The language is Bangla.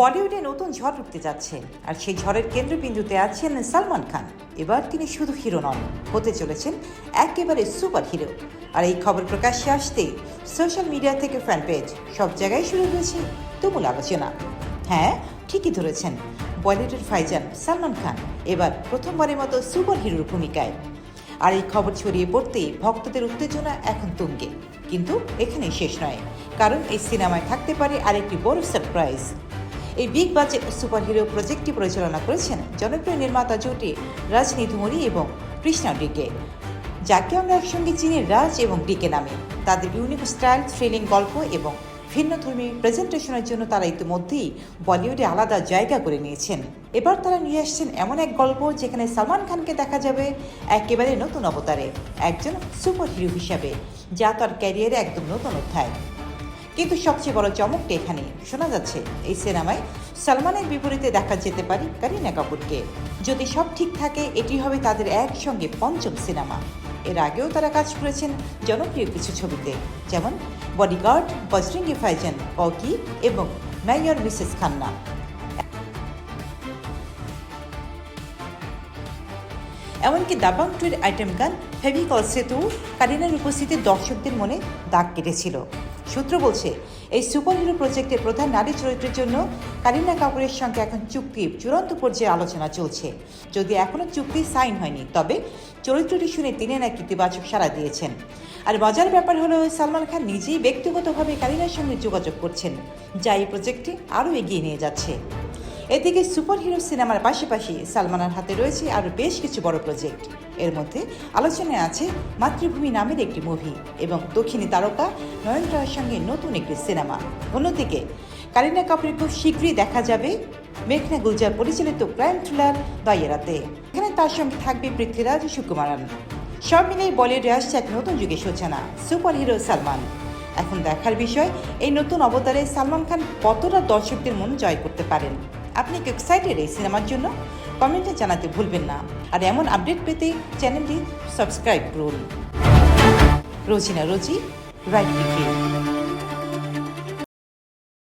বলিউডে নতুন ঝড় উঠতে যাচ্ছে আর সেই ঝড়ের কেন্দ্রবিন্দুতে আছেন সালমান খান। এবার তিনি শুধু হিরো নন, হতে চলেছেন একেবারে সুপার হিরো। আর এই খবর প্রকাশ্যে আসতেই সোশ্যাল মিডিয়া থেকে ফ্যান পেজ সব জায়গায় শুরু হয়েছে তুমুল আলোচনা। হ্যাঁ, ঠিকই ধরেছেন, বলিউডের ভাইজান সালমান খান এবার প্রথমবারের মতো সুপার হিরোর ভূমিকায়। আর এই খবর ছড়িয়ে পড়তেই ভক্তদের উত্তেজনা এখন তুঙ্গে। কিন্তু এখানেই শেষ নয়, কারণ এই সিনেমায় থাকতে পারে আরেকটি বড় সারপ্রাইজ। এই বিগ বাজেট সুপারহিরো প্রজেক্টটি পরিচালনা করেছেন জনপ্রিয় নির্মাতা জুটি রাজনী ধুমরি এবং কৃষ্ণা ডিকে, যাকে আমরা একসঙ্গে চিনি রাজ এবং ডিকে নামে। তাদের ইউনিক স্টাইল, থ্রিলিং গল্প এবং ভিন্নধর্মী প্রেজেন্টেশনের জন্য তারা ইতিমধ্যেই বলিউডে আলাদা জায়গা করে নিয়েছেন। এবার তারা নিয়ে আসছেন এমন এক গল্প যেখানে সালমান খানকে দেখা যাবে একেবারে নতুন অবতারে, একজন সুপার হিরো হিসাবে, যা তার ক্যারিয়ারে একদম নতুন অধ্যায়। কিন্তু সবচেয়ে বড় চমকটা এখানে শোনা যাচ্ছে, এই সিনেমায় সালমানের বিপরীতে দেখা যেতে পারে করিনা কাপুরকে। যদি সব ঠিক থাকে, এটি হবে তাদের একসঙ্গে পঞ্চম সিনেমা। এর আগেও তারা কাজ করেছেন জনপ্রিয় কিছু ছবিতে, যেমন বডিগার্ড, বজরঙ্গি ভাইজান, ককি এবং মেয়র মিসেস খান্না। এমনকি দাবাং 2-এর আইটেম গান ফেভিকল সেতু কারিনার উপস্থিতিতে দর্শকদের মনে দাগ কেটেছিল। সূত্র বলছে, এই সুপারহিরো প্রজেক্টের প্রধান নারী চরিত্রের জন্য কারিনা কাপুরের সঙ্গে এখন চুক্তির চূড়ান্ত পর্যায়ে আলোচনা চলছে। যদি এখনও চুক্তি সাইন হয়নি, তবে চরিত্রটি শুনে তিনি নাকি ইতিবাচক সাড়া দিয়েছেন। আর মজার ব্যাপার হলো, সালমান খান নিজেই ব্যক্তিগতভাবে কারিনার সঙ্গে যোগাযোগ করছেন, যা এই প্রজেক্টটি আরও এগিয়ে নিয়ে যাচ্ছে। এদিকে সুপারহিরো সিনেমার পাশাপাশি সালমানের হাতে রয়েছে আরও বেশ কিছু বড় প্রজেক্ট। এর মধ্যে আলোচনায় আছে মাতৃভূমি নামের একটি মুভি এবং দক্ষিণী তারকা নয়নতারার সঙ্গে নতুন একটি সিনেমা। অন্যদিকে কারিনা কাপুরের খুব শীঘ্রই দেখা যাবে মেঘনা গুলজার পরিচালিত ক্রাইম থ্রিলার দায়েরাতে। এখানে তার সঙ্গে থাকবে পৃথ্বীরাজ সুকুমারন। সব মিলিয়ে বলিউডে আসছে এক নতুন যুগের সূচনা, সুপার হিরো সালমান। এখন দেখার বিষয়, এই নতুন অবতারে সালমান খান কতটা দর্শকদের মন জয় করতে পারেন। আপনি কি এক্সাইটেড এই সিনেমার জন্য? কমেন্টে জানাতে ভুলবেন না। আর এমন আপডেট পেতে চ্যানেলটি সাবস্ক্রাইব করুন। রোজিনা রোজি, রাইট টিভি।